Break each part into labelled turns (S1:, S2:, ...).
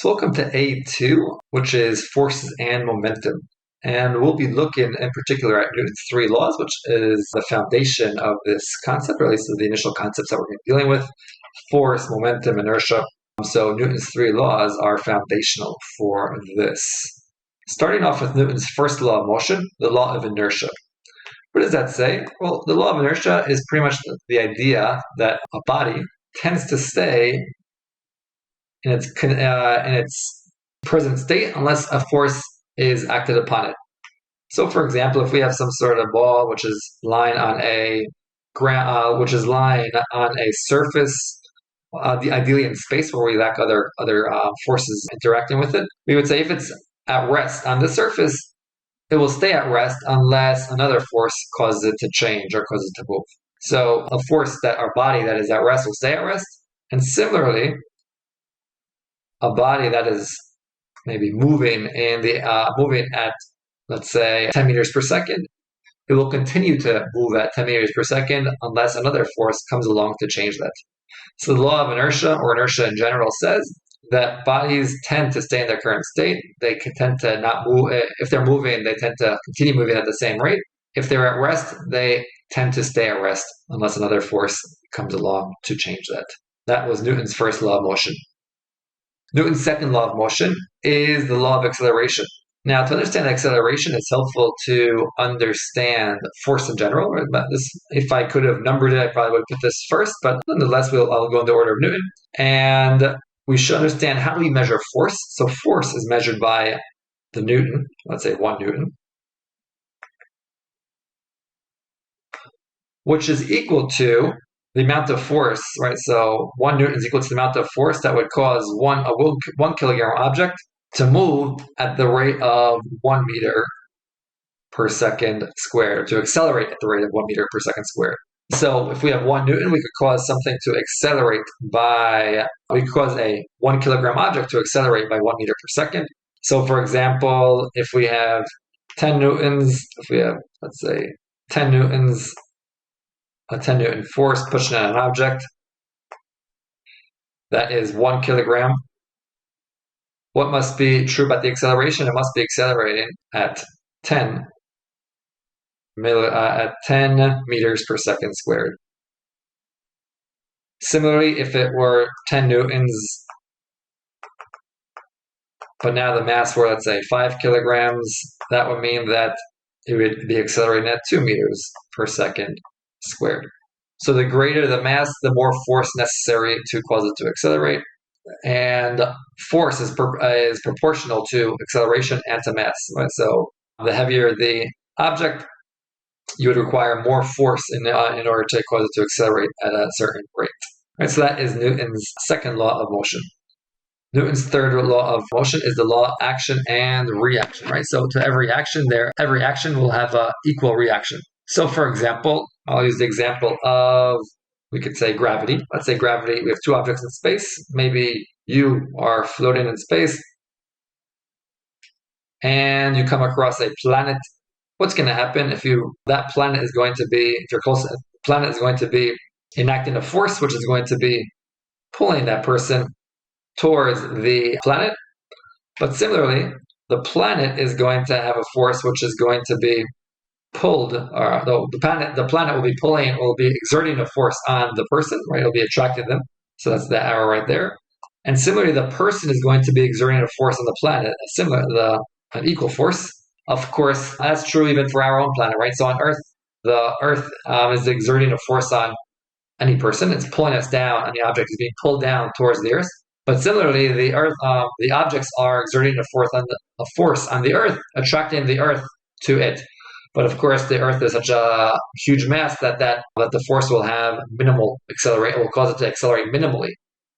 S1: So we'll come to A2, which is forces and momentum. And we'll be looking in particular at Newton's three laws, which is the foundation of this concept, or at least the initial concepts that we're going to be dealing with: force, momentum, inertia. So Newton's three laws are foundational for this. Starting off with Newton's first law of motion, the law of inertia. What does that say? Well, the law of inertia is pretty much the idea that a body tends to stay in its present state unless a force is acted upon it. So, for example, if we have some sort of ball which is lying on a surface, ideally in space where we lack other forces interacting with it, we would say if it's at rest on the surface, it will stay at rest unless another force causes it to change or causes it to move. So a force that our body that is at rest will stay at rest, and similarly, a body that is maybe moving at, let's say, 10 meters per second, it will continue to move at 10 meters per second unless another force comes along to change that. So the law of inertia, or inertia in general, says that bodies tend to stay in their current state. They tend to not move. If they're moving, they tend to continue moving at the same rate. If they're at rest, they tend to stay at rest unless another force comes along to change that. That was Newton's first law of motion. Newton's second law of motion is the law of acceleration. Now, to understand acceleration, it's helpful to understand force in general. If I could have numbered it, I probably would have put this first, but nonetheless, I'll go in the order of Newton. And we should understand how we measure force. So force is measured by the Newton, let's say 1 Newton, which is equal to the amount of force, right? So 1 Newton is equal to the amount of force that would cause a 1 kilogram object to move at the rate of 1 meter per second squared, to accelerate at the rate of 1 meter per second squared. So if we have 1 Newton, we could cause something to accelerate we could cause a 1 kilogram object to accelerate by 1 meter per second. So for example, if we have 10 Newtons, let's say 10 Newtons, a 10 Newton force pushing on an object, that is 1 kilogram. What must be true about the acceleration? It must be accelerating at 10 meters per second squared. Similarly, if it were 10 newtons, but now the mass were, let's say, 5 kilograms, that would mean that it would be accelerating at 2 meters per second squared. So the greater the mass, the more force necessary to cause it to accelerate. And force is proportional to acceleration and to mass. Right? So the heavier the object, you would require more force in order to cause it to accelerate at a certain rate. Right? So that is Newton's second law of motion. Newton's third law of motion is the law of action and reaction. Right? So to every action will have an equal reaction. So for example, I'll use the example of, we could say, gravity. Let's say gravity, we have two objects in space. Maybe you are floating in space and you come across a planet. What's going to happen if that planet is going to be, if you're close, the planet is going to be enacting a force which is going to be pulling that person towards the planet. But similarly, the planet is going to have a force which is going to be pulled, or the planet will be exerting a force on the person, right? It'll be attracting them. So that's the arrow right there. And similarly, the person is going to be exerting a force on the planet, an equal force. Of course, that's true even for our own planet, right? So on Earth, the Earth is exerting a force on any person. It's pulling us down, and the object is being pulled down towards the Earth. But similarly, the Earth, the objects are exerting a force on the Earth, attracting the Earth to it. But of course, the Earth is such a huge mass that the force will have minimal accelerate. It will cause it to accelerate minimally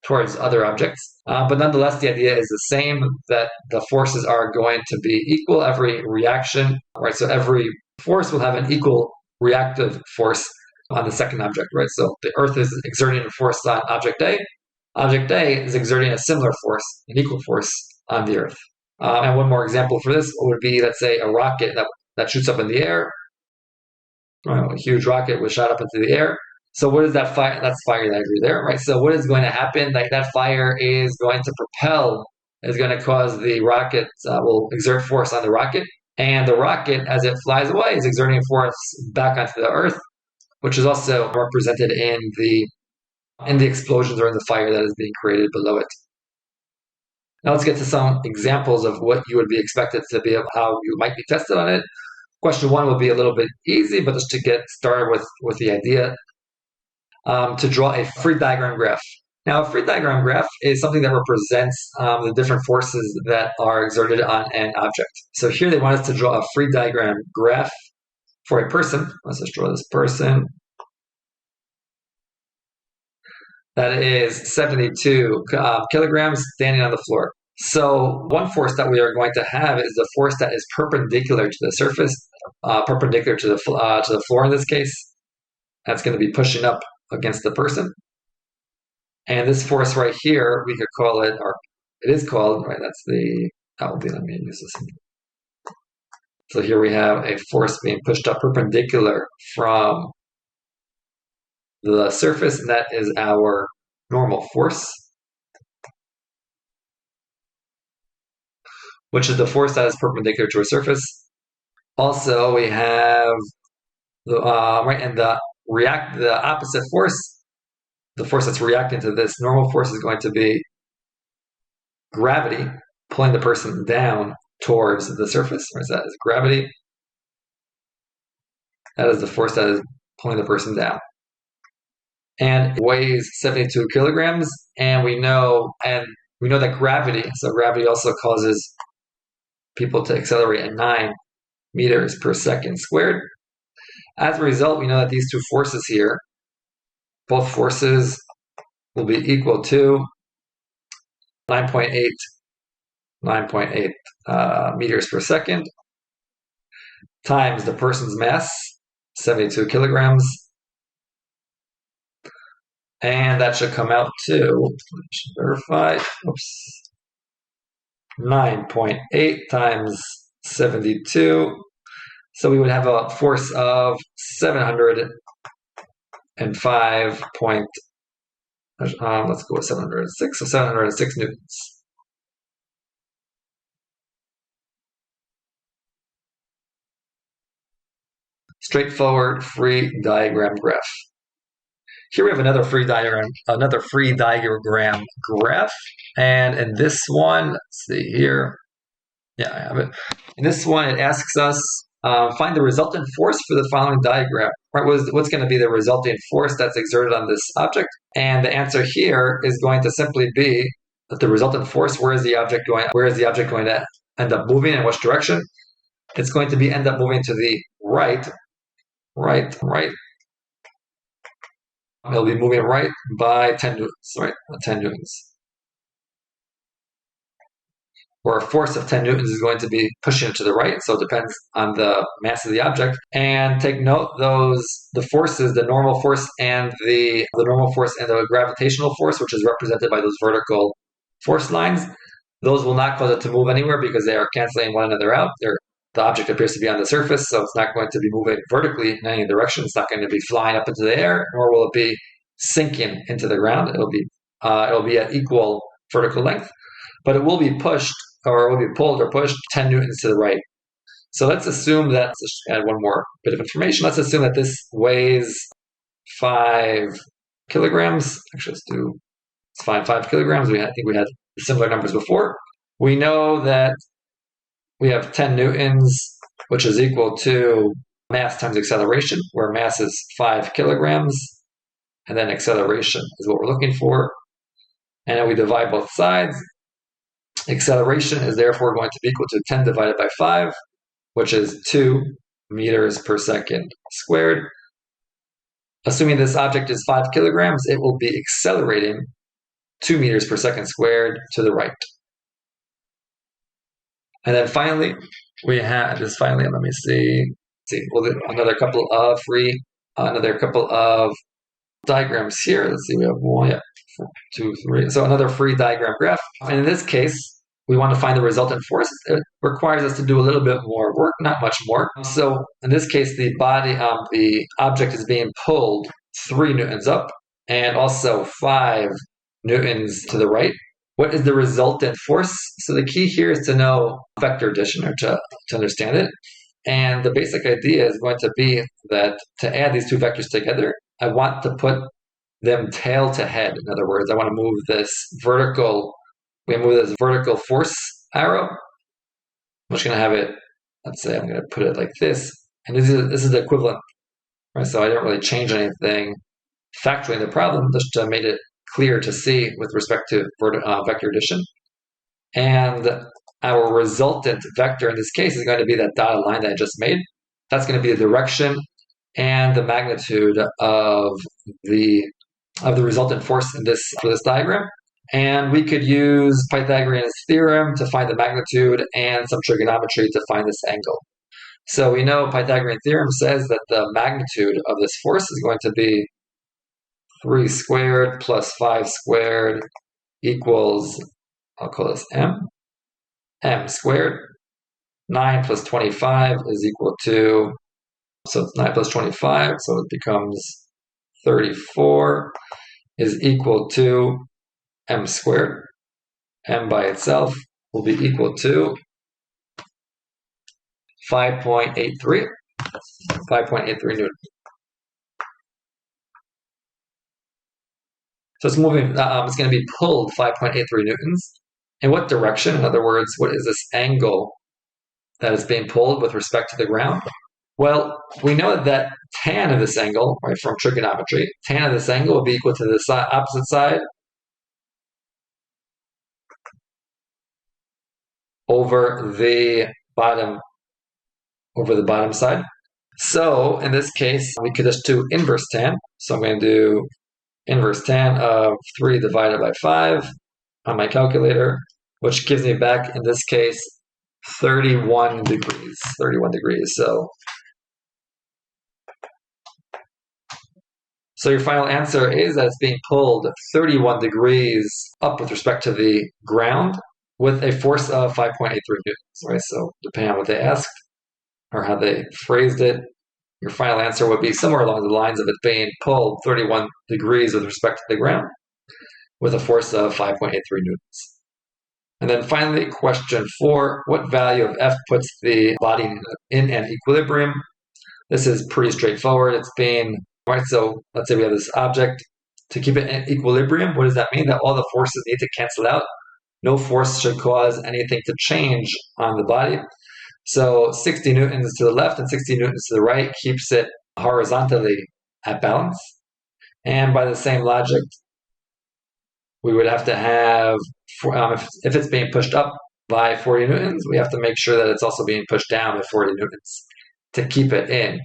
S1: towards other objects. But nonetheless, the idea is the same, that the forces are going to be equal. Every reaction, right? So every force will have an equal reactive force on the second object, right? So the Earth is exerting a force on object A. Object A is exerting a similar force, an equal force on the Earth. And one more example for this would be, let's say, a rocket that shoots up in the air. A huge rocket was shot up into the air. So what is that fire? That's fire that I drew there, right? So what is going to happen? Like that fire is going to propel is going to cause the rocket, will exert force on the rocket. And the rocket, as it flies away, is exerting force back onto the Earth, which is also represented in the explosions or in the fire that is being created below it. Now let's get to some examples of what you would be expected to be, how you might be tested on it. Question 1 will be a little bit easy, but just to get started with the idea, to draw a free diagram graph. Now, a free diagram graph is something that represents the different forces that are exerted on an object. So here they want us to draw a free diagram graph for a person. Let's just draw this person. That is 72 kilograms standing on the floor. So one force that we are going to have is the force that is perpendicular to the surface, perpendicular to the floor in this case. That's going to be pushing up against the person. And this force right here, we could call it, or it is called, right, that will be, let me use this. So here we have a force being pushed up perpendicular from the surface, and that is our normal force, which is the force that is perpendicular to a surface. Also, we have the opposite force. The force that's reacting to this normal force is going to be gravity, pulling the person down towards the surface. Where's that? Is gravity. That is the force that is pulling the person down. And it weighs 72 kilograms, and we know that gravity, so gravity also causes people to accelerate at 9 meters per second squared. As a result, we know that these two forces here, both forces will be equal to 9.8 meters per second times the person's mass, 72 kilograms. And that should come out to, verify, 9.8 times 72. So we would have a force of 705 let's go with 706, so 706 newtons. Straightforward free diagram graph. Here we have another free diagram graph, and in this one, let's see here. Yeah, I have it. In this one, it asks us find the resultant force for the following diagram. Right, what's going to be the resulting force that's exerted on this object? And the answer here is going to simply be that the resultant force. Where is the object going? Where is the object going to end up moving? In which direction? It's going to end up moving to the right. It'll be moving right by 10 newtons, right? 10 newtons. Or a force of 10 newtons is going to be pushing it to the right, so it depends on the mass of the object. And take note, the forces, the normal force and the gravitational force, which is represented by those vertical force lines, those will not cause it to move anywhere because they are canceling one another out. The object appears to be on the surface, so it's not going to be moving vertically in any direction. It's not going to be flying up into the air, nor will it be sinking into the ground. It'll be at equal vertical length, but it will be pushed, or it will be pulled or pushed 10 newtons to the right. So let's assume that, let's just add one more bit of information. Let's assume that this weighs 5 kilograms. Actually, let's find 5 kilograms. I think we had similar numbers before. We know that we have 10 newtons, which is equal to mass times acceleration, where mass is 5 kilograms, and then acceleration is what we're looking for. And then we divide both sides. Acceleration is therefore going to be equal to 10 divided by 5, which is 2 meters per second squared. Assuming this object is 5 kilograms, it will be accelerating 2 meters per second squared to the right. And then finally, we have this. Let me see. We'll do another couple of diagrams here. Let's see. We have 1, 2, 3. So another free diagram graph. And in this case, we want to find the resultant force. It requires us to do a little bit more work, not much more. So in this case, the object is being pulled 3 newtons up and also 5 newtons to the right. What is the resultant force? So the key here is to know vector addition, or to understand it. And the basic idea is going to be that to add these two vectors together, I want to put them tail to head. In other words, I want to move this vertical, force arrow. I'm just going to have it, let's say I'm going to put it like this. And this is the equivalent, right? So I didn't really change anything factoring the problem, just made it clear to see with respect to vector addition. And our resultant vector in this case is going to be that dotted line that I just made. That's going to be the direction and the magnitude of the resultant force for this diagram. And we could use Pythagorean's theorem to find the magnitude and some trigonometry to find this angle. So we know Pythagorean theorem says that the magnitude of this force is going to be 3 squared plus 5 squared equals, I'll call this m squared. 9 plus 25 is equal to, so it's 9 plus 25, so it becomes 34 is equal to m squared. M by itself will be equal to 5.83 Newton. So it's moving, it's going to be pulled 5.83 Newtons. In what direction? In other words, what is this angle that is being pulled with respect to the ground? Well, we know that tan of this angle, right, from trigonometry, tan of this angle will be equal to the opposite side over the bottom side. So in this case, we could just do inverse tan. So I'm going to do inverse tan of 3 divided by 5 on my calculator, which gives me back, in this case, 31 degrees. 31 degrees. So your final answer is that it's being pulled 31 degrees up with respect to the ground with a force of 5.83 newtons, right? So depending on what they asked or how they phrased it, your final answer would be somewhere along the lines of it being pulled 31 degrees with respect to the ground with a force of 5.83 newtons. And then finally, question 4, what value of F puts the body in an equilibrium? This is pretty straightforward. It's being, right, so let's say we have this object. To keep it in equilibrium, what does that mean? That all the forces need to cancel out. No force should cause anything to change on the body. So 60 newtons to the left and 60 newtons to the right keeps it horizontally at balance. And by the same logic, we would have to have, if it's being pushed up by 40 newtons, we have to make sure that it's also being pushed down by 40 newtons to keep it in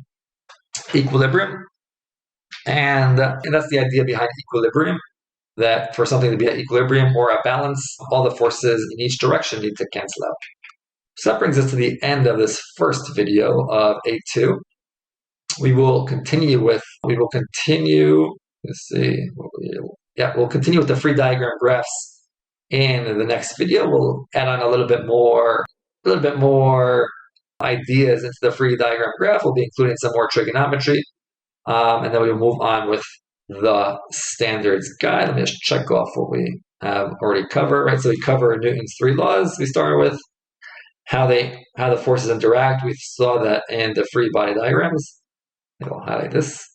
S1: equilibrium. And that's the idea behind equilibrium, that for something to be at equilibrium or at balance, all the forces in each direction need to cancel out. So that brings us to the end of this first video of 8.2. We'll continue with the free diagram graphs in the next video. We'll add on a little bit more ideas into the free diagram graph. We'll be including some more trigonometry, and then we'll move on with the standards guide. Let me just check off what we have already covered. Right, so we cover Newton's 3 laws. We started with how the forces interact. We saw that in the free body diagrams. I'll highlight this.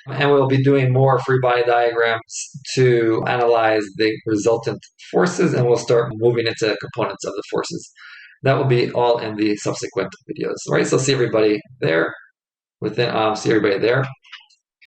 S1: And we'll be doing more free body diagrams to analyze the resultant forces, and we'll start moving into components of the forces. That will be all in the subsequent videos. All right, so see everybody there. See everybody there.